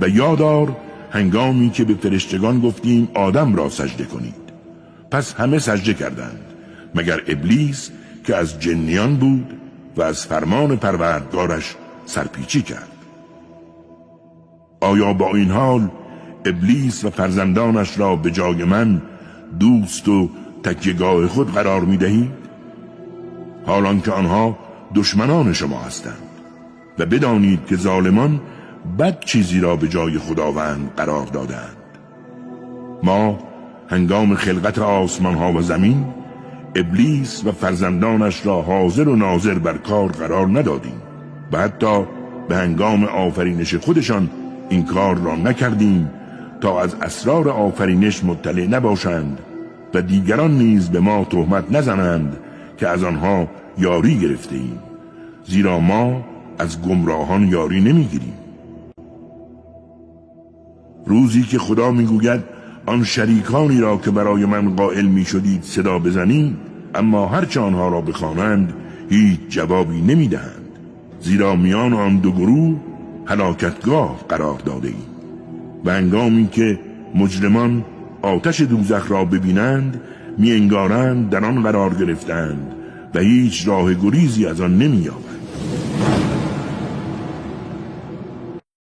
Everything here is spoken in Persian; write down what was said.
و یادار هنگامی که به فرشتگان گفتیم آدم را سجده کنید، پس همه سجده کردند مگر ابلیس که از جنیان بود و از فرمان پروردگارش سرپیچی کرد. آیا با این حال ابلیس و فرزندانش را به جای من دوست و تکیه‌گاه خود قرار می دهید؟ حالان که آنها دشمنان شما هستند. و بدانید که ظالمان بد چیزی را به جای خداوند قرار دادند. ما هنگام خلقت آسمان ها و زمین ابلیس و فرزندانش را حاضر و ناظر بر کار قرار ندادیم و حتی به هنگام آفرینش خودشان این کار را نکردیم تا از اسرار آفرینش مطلع نباشند و دیگران نیز به ما تهمت نزنند که از آنها یاری گرفته ایم، زیرا ما از گمراهان یاری نمیگیریم. روزی که خدا میگوید آن شریکانی را که برای من قائل میشدید صدا بزنید، اما هرچه آنها را بخوانند هیچ جوابی نمیدهند، زیرا میان آن دو گروه هلاکتگاه قرار داده ایم. و هنگامی که مجرمان آتش دوزخ را ببینند می انگارند در آن قرار گرفتند و هیچ راه گریزی از آن نمی‌یابند.